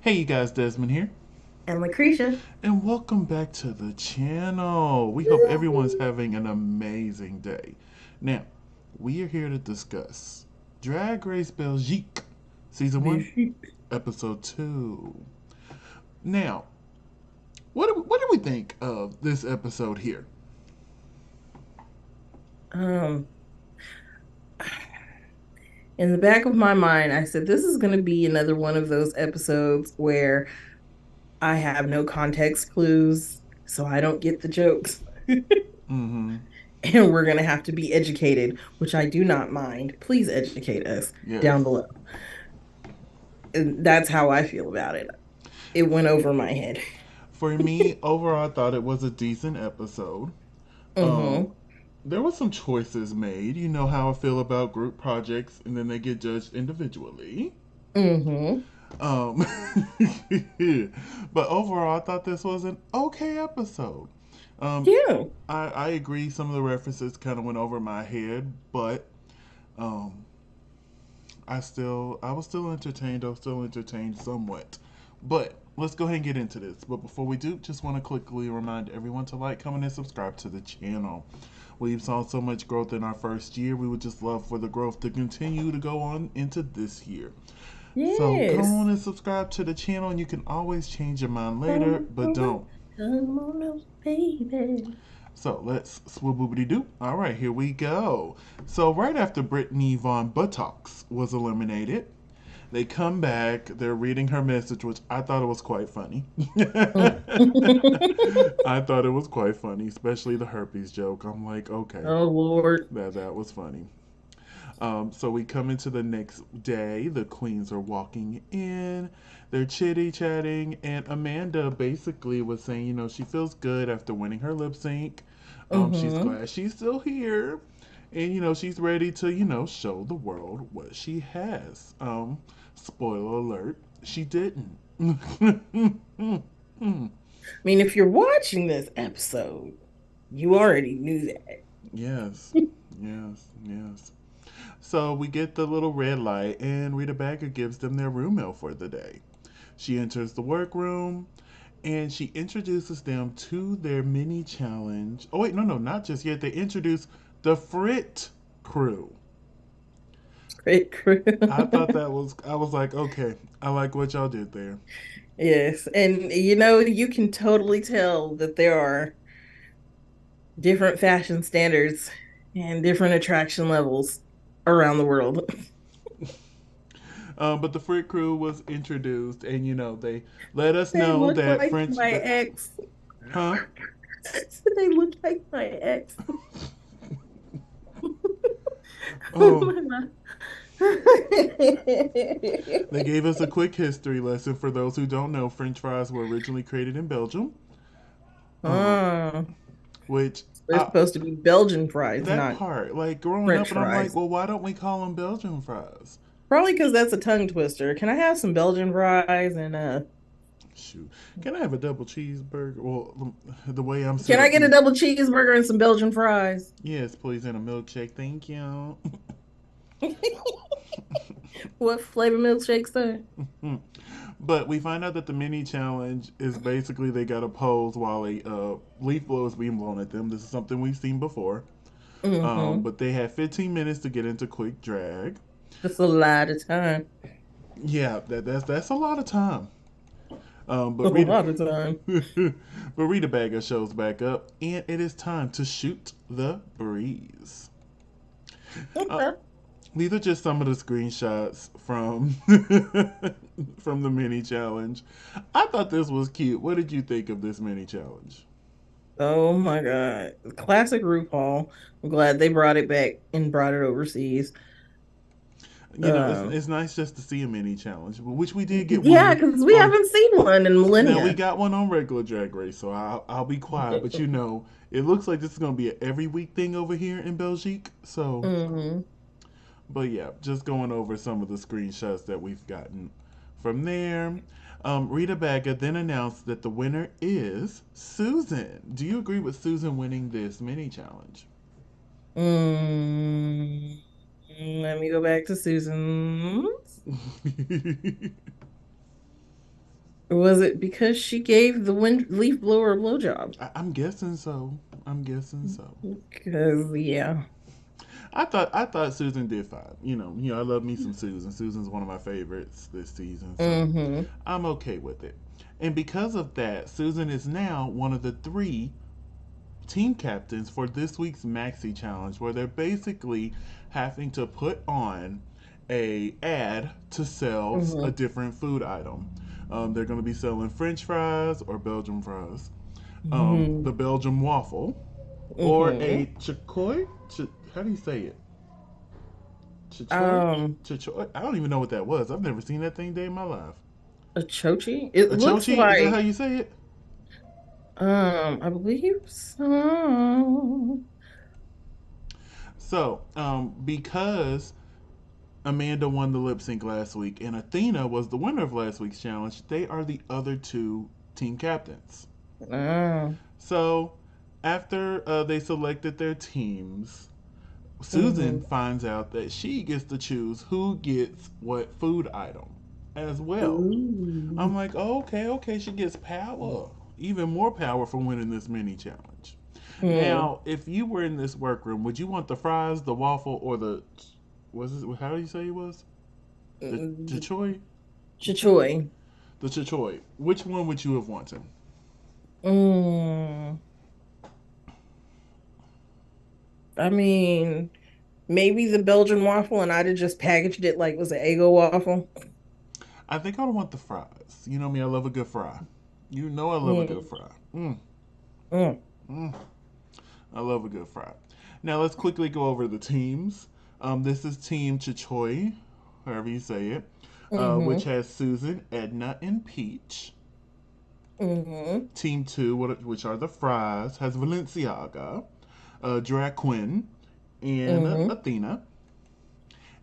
Hey you guys, Desmond here, And LaCresha. and welcome back to the channel. We hope everyone's Woo! having an amazing day. Now, we are here to discuss Drag Race Belgique, Season 1, Episode 2. Now, what do we think of this episode here? Um, in the back of my mind, I said this is going to be another one of those episodes where I have no context clues, so I don't get the jokes. Mm-hmm. And we're going to have to be educated, which I do not mind. Please educate us Yes. down below. And that's how I feel about it. It went over my head. For me, overall, I thought it was a decent episode. Um, Mm-hmm. there were some choices made. You know how I feel about group projects, and then they get judged individually. Mm-hmm. Um, but overall, I thought this was an okay episode. Um, Yeah. I agree. Some of the references kind of went over my head, but um, I was still entertained. I was still entertained somewhat. But let's go ahead and get into this. But before we do, just want to quickly remind everyone to like, comment, and subscribe to the channel. We've saw so much growth in our first year. We would just love for the growth to continue to go on into this year. So go on Yes. and subscribe to the channel, and you can always change your mind later, Come but on, don't. come on, baby. So let's swoop-boobity doo. All right, here we go. So right after Brittany Von Buttocks was eliminated, they come back. They're reading her message, which I thought it was quite funny. Mm. I thought it was quite funny, especially the herpes joke. I'm like, okay, Oh Lord. that was funny. So we come into the next day. The queens are walking in. They're chitty chatting, and Amanda basically was saying, she feels good after winning her lip sync. She's Mm-hmm. glad she's still here, and she's ready to, show the world what she has. Spoiler alert: she didn't. I mean, if you're watching this episode, you already knew that. Yes, yes. So we get the little red light, and Rita Baga gives them their room mail for the day. She enters the workroom, and she introduces them to their mini challenge. Oh wait, no, not just yet. They introduce the Frit crew. Great crew. I thought that was. I was like, okay, I like what y'all did there. Yes. And you can totally tell that there are different fashion standards and different attraction levels around the world. But the Frit crew was introduced, and they let us They know look that like French. my ex. Huh? They look like my ex. Oh, they gave us a quick history lesson for those who don't know. French fries were originally created in Belgium, um, Oh, which they're supposed to be Belgian fries, that not part, like growing French up, and I'm like, fries. well, why don't we call them Belgian fries? Probably because that's a tongue twister. Can I have some Belgian fries and Shoot, can I have a double cheeseburger? Well, the way I'm set can I up, get a double cheeseburger and some Belgian fries? yes, please, and a milkshake, thank you. What flavor milkshakes are? But we find out that the mini challenge is basically they got to pose while a leaf blower is being blown at them. This is something we've seen before. Mm-hmm. But they had 15 minutes to get into quick drag. That's a lot of time. Yeah, that's a lot of time. A But Rita, lot of time. but Rita Baga shows back up, and it is time to shoot the breeze. Uh, Okay. these are just some of the screenshots from from the mini challenge. I thought this was cute. What did you think of this mini challenge? Oh my God. Classic RuPaul. I'm glad they brought it back and brought it overseas. Um, It's nice just to see a mini challenge, which we did get yeah, one because we on. haven't seen one in Now we millennia. got one on regular Drag Race, so I'll be quiet. But it looks like this is gonna be an every week thing over here in Belgique. So, Hmm. but yeah, just going over some of the screenshots that we've gotten from there. Rita Baga then announced that the winner is Susan. Do you agree with Susan winning this mini challenge? Mm, let me go back to Susan. Was it because she gave the wind leaf blower a blowjob? I'm guessing so. I'm guessing so. Because yeah. I thought Susan did fine. I love me some Susan. Susan's one of my favorites this season, so Mm-hmm. I'm okay with it. And because of that, Susan is now one of the three team captains for this week's Maxi Challenge, where they're basically having to put on a ad to sell a Mm-hmm. different food item. They're going to be selling French fries or Belgian fries, Mm-hmm. the Belgian waffle, or Mm-hmm. a chicory. How do you say it? Chichoy? Um, Chichoy? I don't even know what that was. I've never seen that thing day in my life. a chochi? It A looks chochi? Is that how like you say it? I believe so. So, because Amanda won the lip sync last week and Athena was the winner of last week's challenge, they are the other two team captains. Uh, So, after they selected their teams, Susan mm-hmm. finds out that she gets to choose who gets what food item as well. I'm Ooh. like, oh, okay, okay, she gets power. Even more power for winning this mini challenge. Mm. Now, if you were in this workroom, would you want the fries, the waffle, or the was it how do you say it was? The Mm, chichoy? Chichoy. The chichoy. Which one would you have wanted? Mm. I mean, maybe the Belgian waffle, and I'd have just packaged it like it was an Eggo waffle. I think I would want the fries. You know me, I love a good fry. You know I love a good Mm. fry. Mm, Mm. mm. I love a good fry. Now let's quickly go over the teams. This is Team Chichoy, however you say it, which Mm-hmm. has Susan, Edna, and Peach. Mm-hmm. Team 2, which are the fries, has Valenciaga, Drag Queen, and Mm-hmm. Athena.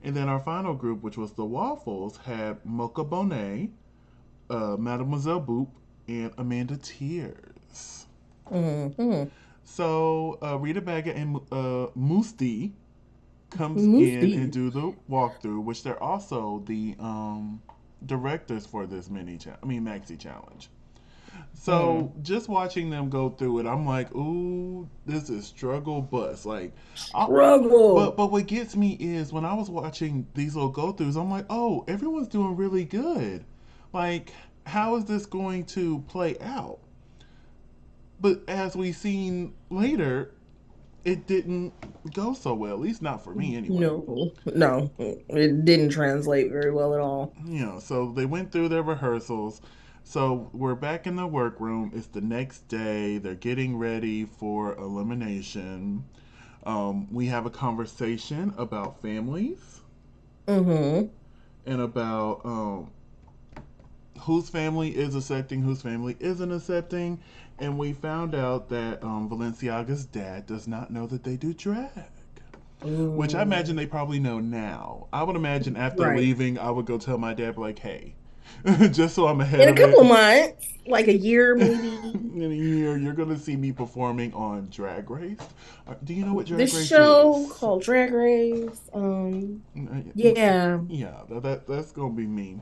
And then our final group, which was the waffles, had Mocha Bonet, Mademoiselle Boop, and Amanda Tears. Mm-hmm. So Rita Baga and Musti comes in and Smoothie. do the walkthrough, which they're also the directors for this maxi challenge. So Mm. just watching them go through it, I'm like, ooh, this is struggle bus. Like, I, but Struggle. what gets me is when I was watching these little go throughs, I'm like, oh, everyone's doing really good. Like, how is this going to play out? But as we seen later, it didn't go so well. At least not for me, anyway. No, no, it didn't translate very well at all. So they went through their rehearsals. So we're back in the workroom. It's the next day. They're getting ready for elimination. We have a conversation about families Mm-hmm. and about whose family is accepting, whose family isn't accepting. And we found out that Valenciaga's dad does not know that they do drag. Which I imagine Mm. they probably know now. I would imagine after Right. leaving, I would go tell my dad, like, hey, just so I'm ahead In a of couple it. of months, like a year maybe. In a year, you're going to see me performing on Drag Race. Do you know what Drag This Race show is? called Drag Race. Yeah, Yeah, that's going to be me.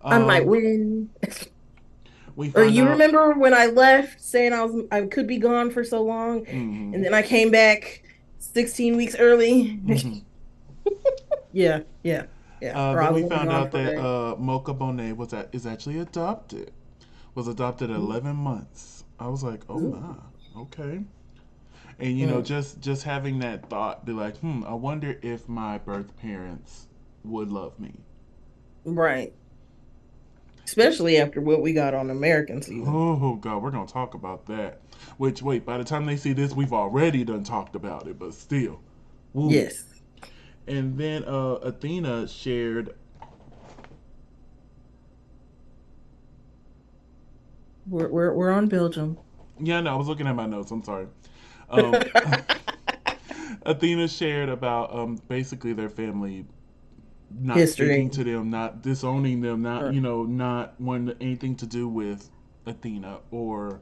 I might Um, win. we Or find you out. remember when I left saying I could be gone for so long, and Mm-hmm, then I came back 16 weeks early? mm-hmm. Yeah, yeah, yeah. Or I Then was we only found gone out for a that day. Mocha Bonet is actually adopted. Was adopted at Ooh. 11 months. I was like, oh Ooh. my, okay. And Mm, just having that thought, be like, I wonder if my birth parents would love me. right. Especially after what we got on American season. Oh God, we're gonna talk about that. Which wait, by the time they see this, we've already done talked about it, but still, woo. Yes. And then Athena shared. We're on Belgium. Yeah, no, I was looking at my notes. I'm sorry. Um, Athena shared about basically their family not speaking History. to them, not disowning them, not Or not wanting anything to do with Athena or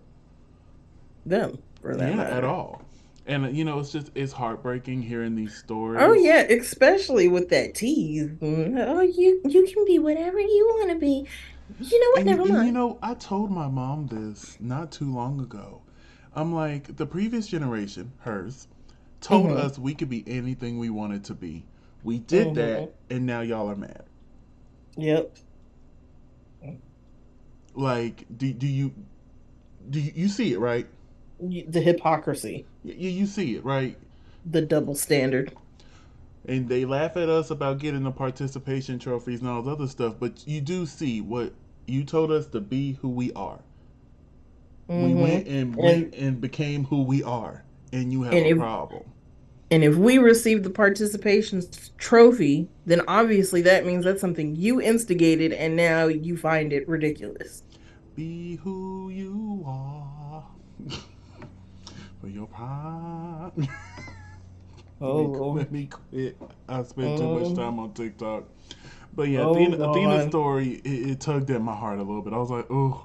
them, for that yeah, at matter. all. And it's heartbreaking hearing these Oh stories. yeah, especially with that tease. Oh, you can be whatever you want to be. You know what? Never And mind. I told my mom this not too long ago. I'm like, the previous generation, hers, told Mm-hmm. us we could be anything we wanted to be. We did that, Mm-hmm. and now y'all are mad. Yep. Like, you see it, right? The hypocrisy, You see it, right? the double standard. And they laugh at us about getting the participation trophies and all the other stuff, but you do see what you told us to be who we are. We Mm-hmm. went and became who we are, and you have And a if problem. and if we receive the participation trophy, then obviously that means that's something you instigated, and now you find it ridiculous. Be who you are for your pride. let Oh me Lord. let me quit. I spent too much Mm, time on TikTok. But yeah, oh Athena's God. story it tugged at my heart a little bit. I was like, ooh,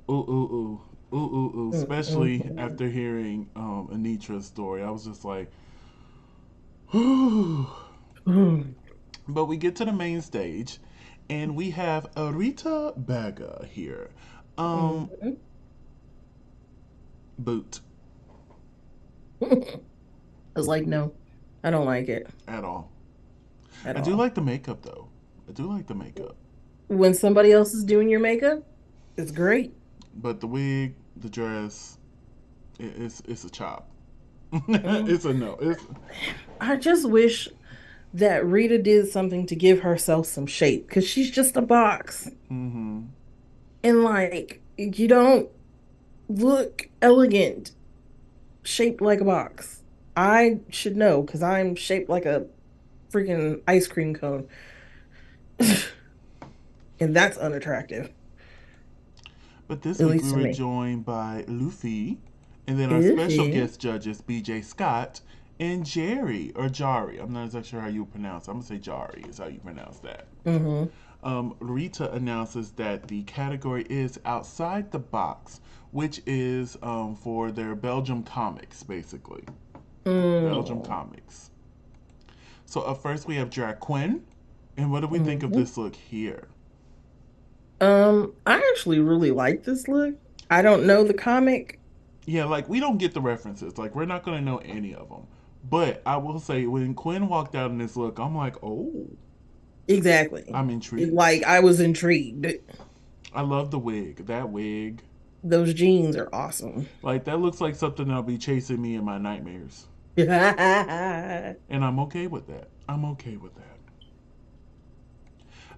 ooh, ooh, ooh, ooh, ooh, ooh. Mm, Especially mm, after hearing Anitra's story, I was just like, ooh. mm, But we get to the main stage, and we have Arita Baga here. Um, mm. boot I was like, no, I don't like it at all. at I do all. like the makeup though. I do like the makeup, When somebody else is doing your makeup, it's great. but the wig, the dress, it's a chop. Mm. It's a no. It's I just wish that Rita did something to give herself some shape because she's just a box. mm-hmm. And like, you don't look elegant shaped like a box. I should know because I'm shaped like a freaking ice cream cone. And that's unattractive, But this at week we least to were me. joined by Luffy, and then our special Iffy. guest judges B.J. Scott and Jerry or Jari. I'm not exactly sure how you pronounce. I'm gonna say Jari is how you pronounce that. Mm-hmm. Rita announces that the category is outside the box, which is for their Belgium comics, basically. Belgium Mm. comics. So up first we have Drag Quinn, and what do we think of Mm-hmm. this look here? I actually really like this look. I don't know the comic. Yeah, like we don't get the references. Like we're not gonna know any of them. But I will say when Quinn walked out in this look, I'm like, oh, Exactly. I'm intrigued. Like I was intrigued. I love the wig. That wig, Those jeans are awesome. like that looks like something that'll be chasing me in my nightmares. Mm-hmm. And I'm okay with that. I'm okay with that.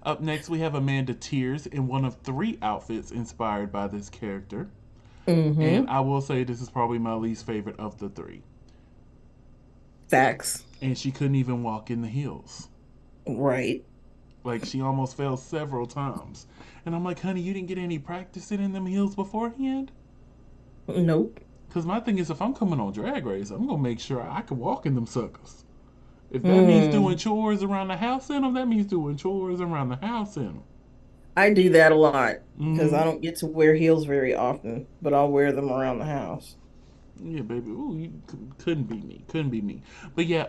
Up next, we have Amanda Tears in one of three outfits inspired by this character. And I will say this is probably my least favorite of the three. Facts. And she couldn't even walk in the heels. Right. Like she almost fell several times. And I'm like, honey, you didn't get any practicing in them heels beforehand? Nope. Because my thing is, if I'm coming on Drag Race, I'm going to make sure I can walk in them suckers. If that means doing Hmm. chores around the house in them, that means doing chores around the house in them. I do that a lot because Mm-hmm. I don't get to wear heels very often, but I'll wear them around the house. Yeah, baby. Ooh, you couldn't be me. Couldn't be me. But yeah,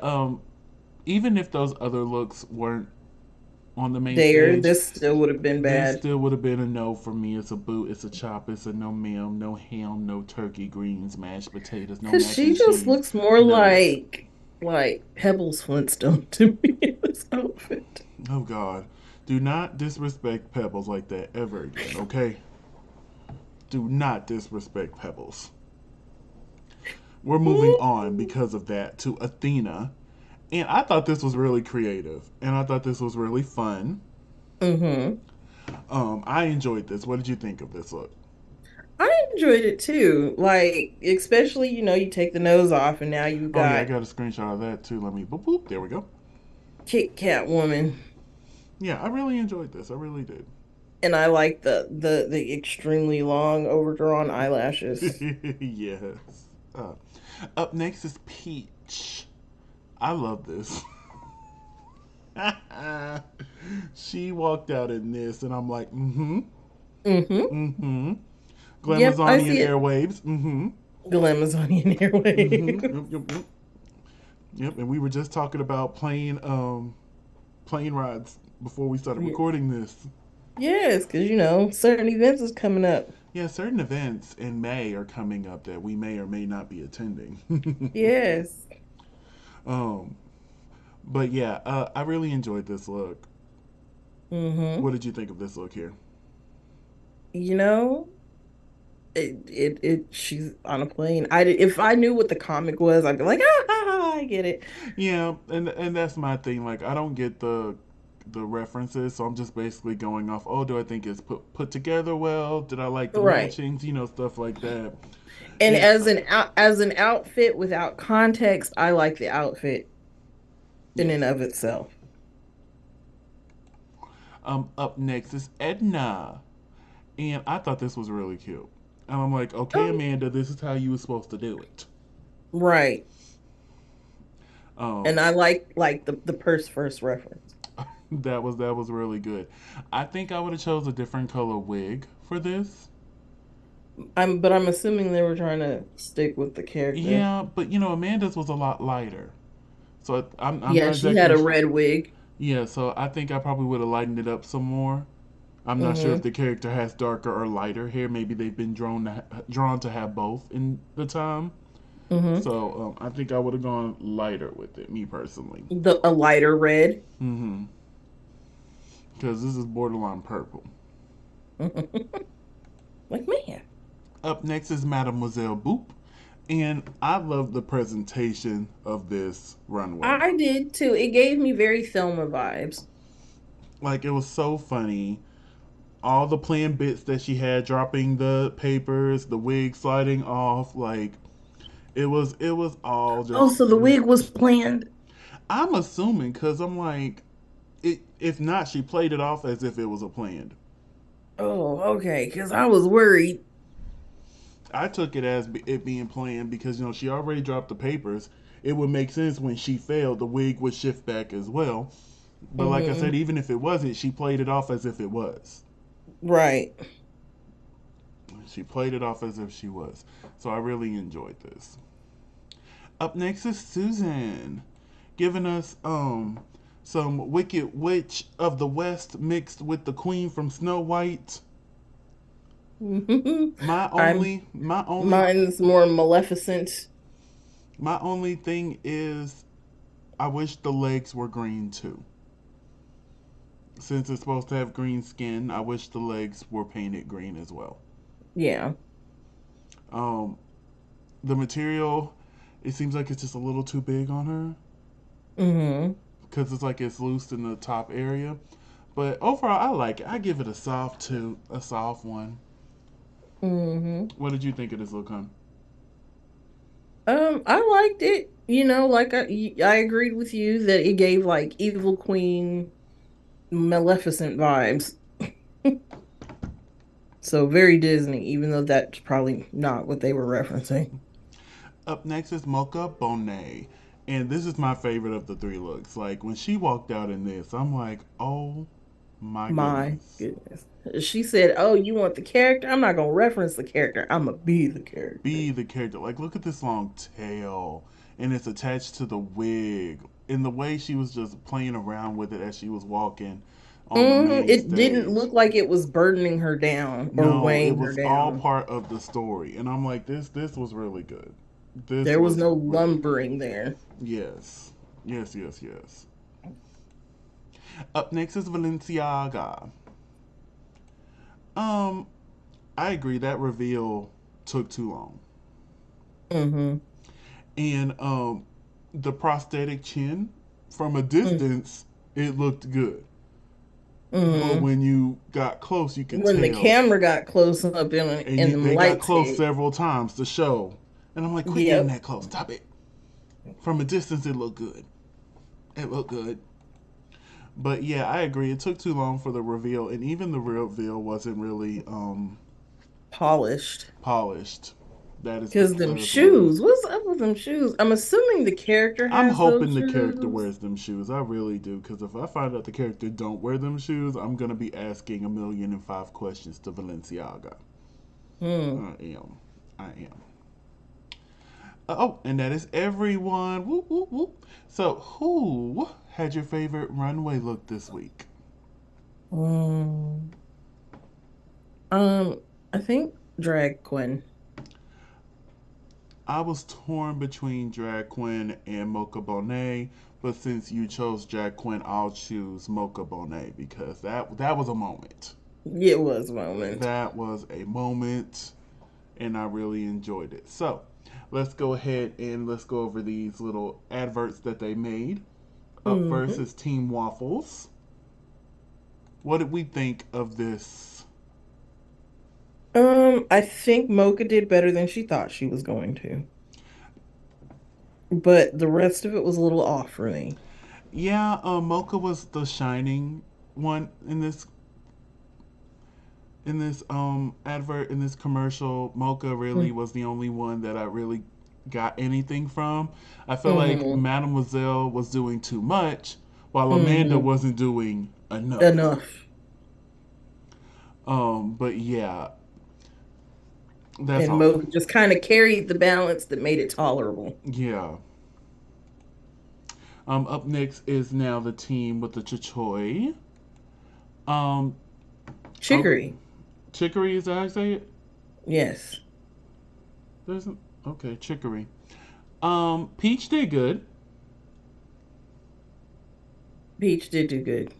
even if those other looks weren't on the main There, stage, this still would have been this bad. still would have been a no for me. It's a boot. It's a chop. It's a no ma'am, no ham, no turkey, greens, mashed potatoes, no Cause mac she and just cheese. looks more No. like Pebbles Flintstone to me in this outfit. Oh God. Do not disrespect Pebbles like that ever again, okay? Do not disrespect Pebbles. We're moving on because of that to Athena. And I thought this was really creative. And I thought this was really fun. Mm-hmm. I enjoyed this. What did you think of this look? I enjoyed it too. Like, especially, you take the nose off and now you Oh yeah, I got got a screenshot of that too. Let me boop boop. There we go. Kit Kat woman. Yeah, I really enjoyed this. I really did. And I like the extremely long overdrawn eyelashes. Yes. Uh, Up next is Peach. I love this. She walked out in this, and I'm like, mm-hmm, Mm-hmm. mm-hmm. Yep, I Glamazonian see it. airwaves, mm-hmm, Glamazonian mm-hmm, Airways. yep, yep, yep. Yep, and we were just talking about plane rides before we started Yeah. recording this. Yes, because certain events is coming up. Yeah, certain events in May are coming up that we may or may not be attending. Yes. um, but yeah, I really enjoyed this look. Mm-hmm. What did you think of this look here? You know, she's on a plane. If I knew what the comic was, I'd be like, ah, ha, ha, I get it. Yeah, and that's my thing. Like, I don't get the references, so I'm just basically going off. Oh, do I think it's put together well? Did I like the Right. matchings? Stuff like that. And And as an outfit without context, I like the outfit in and yes. of itself. Up next is Edna, and I thought this was really cute. And I'm like, okay, Oh, Amanda, this is how you were supposed to do it. right. Um, And I like the purse first reference. that was really good. I think I would have chose a different color wig for this. I'm assuming they were trying to stick with the character. Yeah, but Amanda's was a lot lighter, so I'm Yeah, not she had exactly. a red wig. Yeah, so I think I probably would have lightened it up some more. I'm not sure if Mm-hmm. the character has darker or lighter hair. Maybe they've been drawn to have both in the time. Mm-hmm. So I think I would have gone lighter with it, me personally. A lighter red. Mm-hmm. Because this is borderline purple. Like, man. Up next is Mademoiselle Boop. And I love the presentation of this runway. I did too. It gave me very Thelma vibes. Like, it was so funny. All the planned bits that she had, dropping the papers, the wig sliding off, like, it was all Oh, just so the wig was planned. I'm assuming because I'm like, if not, she played it off as if it was a planned. Oh, okay. Because I was worried. I took it as it being planned because she already dropped the papers. It would make sense when she failed, the wig would shift back as well. But like I said, Hmm. even if it wasn't, she played it off as if it was. Right. She played it off as if she was. So I really enjoyed this. Up next is Susan, giving us some Wicked Witch of the West mixed with the Queen from Snow White. My I'm only my only Mine's more Maleficent. my only thing is I wish the legs were green too. Since it's supposed to have green skin, I wish the legs were painted green as well. Yeah. Um, the material, it seems like it's just a little too big on her Hmm. because it's like it's loose in the top area. But overall, I like it. I give it a soft two, a soft one. Hmm. What did you think of this look, hun? I liked it. Like I agreed with you that it gave like Evil Queen, Maleficent vibes. So very Disney, even though that's probably not what they were referencing. Up next is Mocha Bonet. And this is my favorite of the three looks. Like when she walked out in this, I'm like, oh my My goodness. goodness. She said, "Oh, you want the character? I'm not gonna reference the character. I'm gonna be the character." Be the character. Like look at this long tail. And it's attached to the wig. And the way she was just playing around with it as she was walking on the main It didn't stage. look like it was burdening her down or No, it weighing her was all down. part of the story. And I'm like, this was really good. This There was was no really good. lumbering there. Yes. Yes, yes, yes. Up next is Valenciaga. Um, I agree that reveal took too long. Hmm. And the prosthetic chin from a distance it looked good. But Hmm. when you got close you could When the tell. camera got close up And and them they got lights close hit. several times to show. And I'm like, quit getting Yep. that close. Stop it. From a distance it looked good. It looked good. But yeah, I agree. It took too long for the reveal, and even the reveal wasn't really Polished. polished. Because them that is the word. shoes, what's up with them shoes? I'm assuming the character I'm has hoping those the character shoes. wears them shoes. I really do, because if I find out the character don't wear them shoes, I'm gonna be asking 1,000,005 questions to Valenciaga. Hmm. I am. I am. Oh, and that is everyone. Whoop whoop whoop. So, who had your favorite runway look this week? Hmm. Um, I think drag queen. I was torn between Drag Queen and Mocha Bonet, but since you chose Drag Queen, I'll choose Mocha Bonet because that was a moment. It was a moment. That was a moment, and I really enjoyed it. So, let's go ahead and let's go over these little adverts that they made. Up first Hmm. is Team Waffles. What did we think of this? I think Mocha did better than she thought she was going to, but the rest of it was a little off for me. Yeah, Mocha was the shining one in this advert in this commercial. Mocha really was the only one that I really got anything from. I feel like Mm-hmm. Mademoiselle was doing too much while Amanda Mm-hmm. wasn't doing enough. Enough. But yeah, that's And all. Mocha just kind of carried the balance that made it tolerable. Yeah. Up next is now the team with the Chichoy. Um, oh, Chicory. Chicory is that how I say it? Yes. There's okay, Chicory. Peach did good. Peach did do good.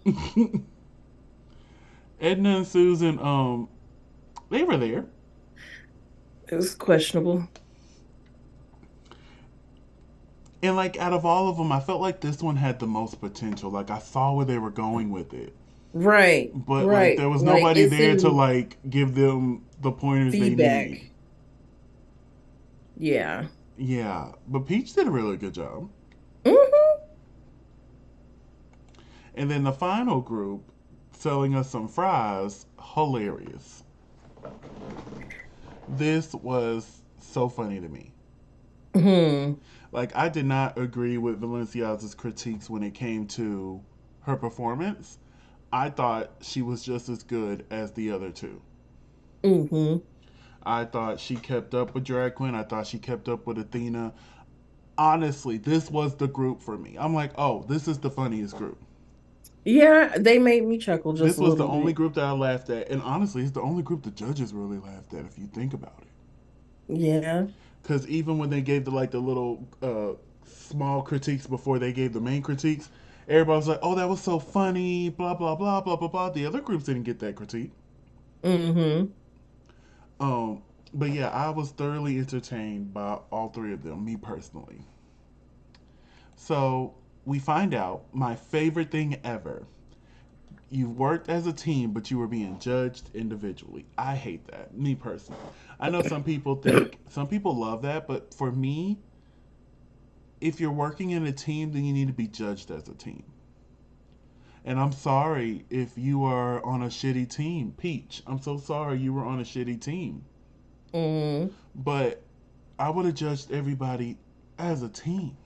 Edna and Susan, they were there. It was questionable. And like out of all of them, I felt like this one had the most potential. Like I saw where they were going with it, Right. but like Right. there was Like nobody it's there to in like give them the pointers they need. feedback. Yeah. Yeah, but Peach did a really good job. Hmm. And then the final group selling us some fries, hilarious. This was so funny to me. Hmm. Like I did not agree with Valencia's critiques when it came to her performance. I thought she was just as good as the other two. Hmm. I thought she kept up with Drag Queen. I thought she kept up with Athena. Honestly, this was the group for me. I'm like, oh, this is the funniest group. Yeah, they made me chuckle just This a was the little only bit. group that I laughed at, and honestly, it's the only group the judges really laughed at if you think about it. Yeah. Because even when they gave the little small critiques before they gave the main critiques, everybody was like, "Oh, that was so funny." Blah blah blah blah blah blah. The other groups didn't get that critique. Hmm. Um, but yeah, I was thoroughly entertained by all three of them. Me personally. So we find out my favorite thing ever. You worked as a team, but you were being judged individually. I hate that. Me personally. I know some people love that, but for me, if you're working in a team, then you need to be judged as a team. And I'm sorry if you are on a shitty team. Peach, I'm so sorry you were on a shitty team. Hmm. But I would have judged everybody as a team.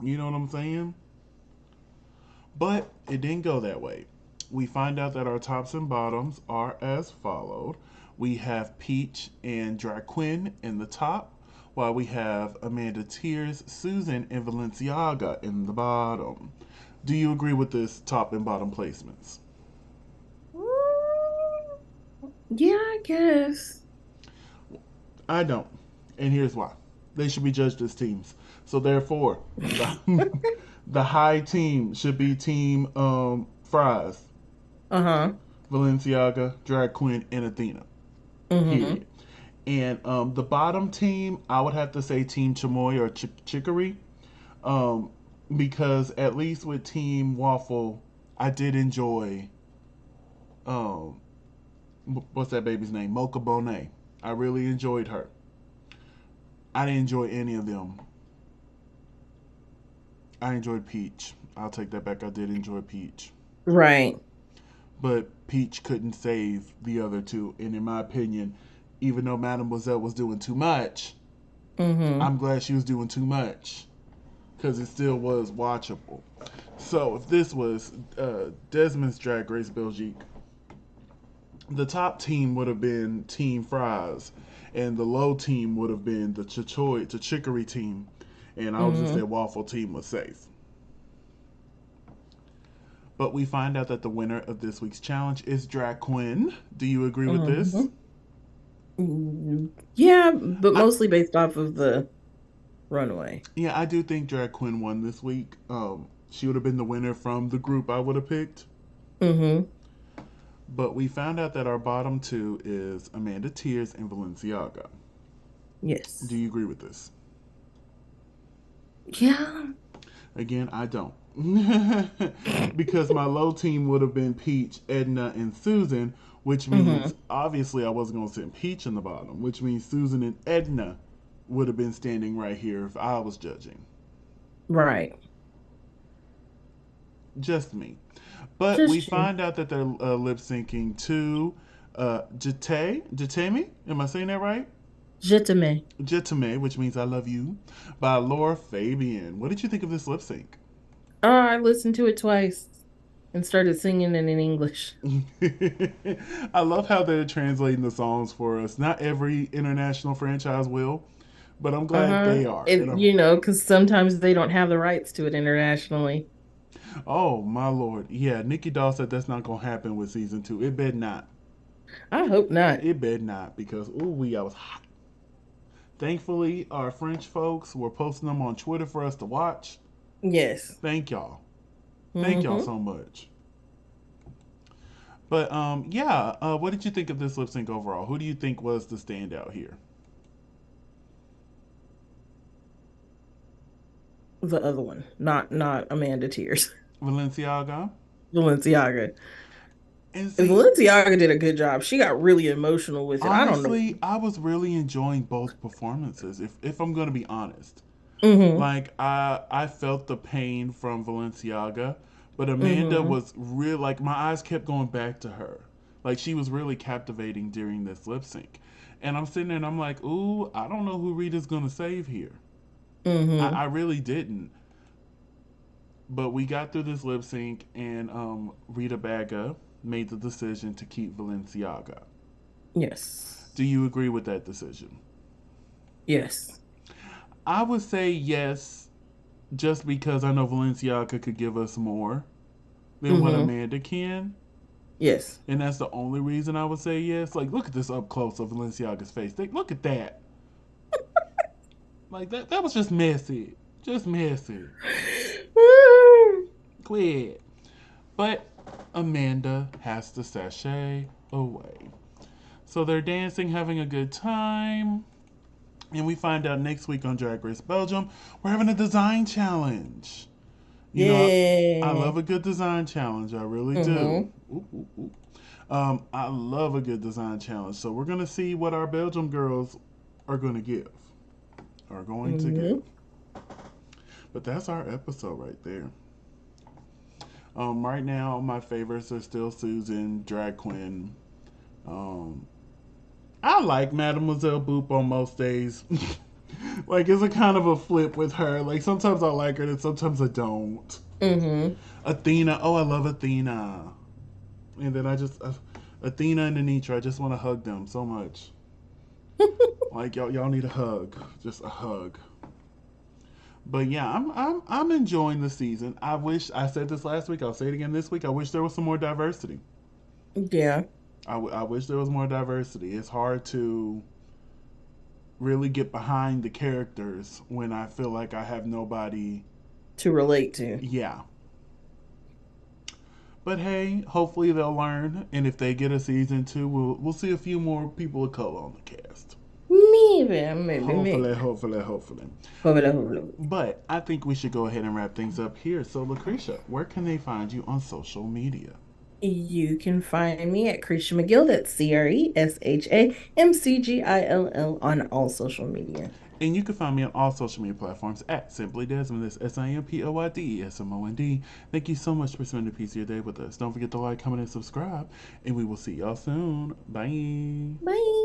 You know what I'm saying? But it didn't go that way. We find out that our tops and bottoms are as followed. We have Peach and Draquin in the top, while we have Amanda Tears, Susan, and Valenciaga in the bottom. Do you agree with this top and bottom placements? Yeah, I guess. I don't. And here's why. They should be judged as teams. So therefore, the the high team should be team Fries, Uh-huh. Valenciaga, Drag Queen, and Athena. Hmm. Period. And the bottom team, I would have to say Team Chamoy or Chicory, um, because at least with Team Waffle, I did enjoy um, what's that baby's name? Mocha Bonet. I really enjoyed her. I didn't enjoy any of them. I enjoyed Peach. I'll take that back. I did enjoy Peach. Right. But Peach couldn't save the other two. And in my opinion, even though Mademoiselle was doing too much, Hmm. I'm glad she was doing too much because it still was watchable. So if this was Desmond's Drag Race Belgique, the top team would have been Team Fries, and the low team would have been the Chicory team, and I would have just Hmm. said Waffle team was safe. But we find out that the winner of this week's challenge is Drag Queen. Do you agree with this? Hmm. Yeah, but I, mostly based off of the runway. yeah, I do think Drag Queen won this week. She would have been the winner from the group I would have picked. Hmm. But we found out that our bottom two is Amanda Tears and Valenciaga. Do Yes. you agree with this? Yeah. Again, I don't. Because my low team would have been Peach, Edna, and Susan, which means Hmm. obviously I wasn't going to send Peach in the bottom, which means Susan and Edna would have been standing right here if I was judging. Right. Just me. But we Just you. find out that they're lip syncing to Jatemi. Am I saying that right? Je t'aime. Jatame, which means I love you, by Laura Fabian. What did you think of this lip sync? I listened to it twice and started singing it in English. I love how they're translating the songs for us. Not every international franchise will, but I'm glad Uh-huh. they are. And And because sometimes they don't have the rights to it internationally. oh my lord, yeah, Nikki Doll said that's not gonna happen with season two. It better not. I hope not. It better not because ooh we I was hot. Thankfully, our French folks were posting them on Twitter for us to watch. Yes. Thank y'all. Thank y'all Hmm. so much. But yeah. What did you think of this lip sync overall? Who do you think was the standout here? The other one, not Amanda Tears. Valenciaga. Balenciaga. And And see, Balenciaga did a good job. She got really emotional with it. I don't know. honestly, I was really enjoying both performances. If I'm gonna be honest, Hmm. like I felt the pain from Valenciaga, but Amanda Hmm. was real. Like my eyes kept going back to her. Like she was really captivating during this lip sync, and I'm sitting there and I'm like, ooh, I don't know who Rita's gonna save here. I Hmm. really didn't. But we got through this lip sync, and Rita Baga made the decision to keep Valenciaga. Yes. Do you agree with that decision? Yes. I would say yes, just because I know Valenciaga could give us more than what Hmm. Amanda can. Yes. And that's the only reason I would say yes. Like, look at this up close of Valenciaga's face. Look at that. Like, that was just messy. Just messy. Quit. But Amanda has to sashay away. So they're dancing, having a good time. And we find out next week on Drag Race Belgium, we're having a design challenge. You know, I Yeah. love a good design challenge. I really do. Hmm. Ooh, ooh, ooh. I love a good design challenge. So we're gonna see what our Belgium girls are gonna give. Are going to give. Hmm. But that's our episode right there. Right now, my favorites are still Susan, Drag Queen. Um, I like Mademoiselle Boop on most days. Like it's a kind of a flip with her. Like sometimes I like her and sometimes I don't. Hmm. Athena, oh I love Athena. And then Athena and Anitra, I just want to hug them so much. Like y'all need a hug, just a hug. But yeah, I'm enjoying the season. I wish I said this last week. I'll say it again this week. I wish there was some more diversity. Yeah. I wish there was more diversity. It's hard to really get behind the characters when I feel like I have nobody. To relate to. Yeah. But hey, hopefully they'll learn, and if they get a season two, we'll see a few more people of color on the cast. Maybe. Hopefully. Hopefully. But I think we should go ahead and wrap things up here. So, LaCresha, where can they find you on social media? You can find me at Cretia McGill. That's CRESHAMCGILL on all social media. And you can find me on all social media platforms at Simply Desmond. That's SIMPOYDESMOND. Thank you so much for spending a piece of your day with us. Don't forget to like, comment, and subscribe. And we will see y'all soon. Bye. Bye.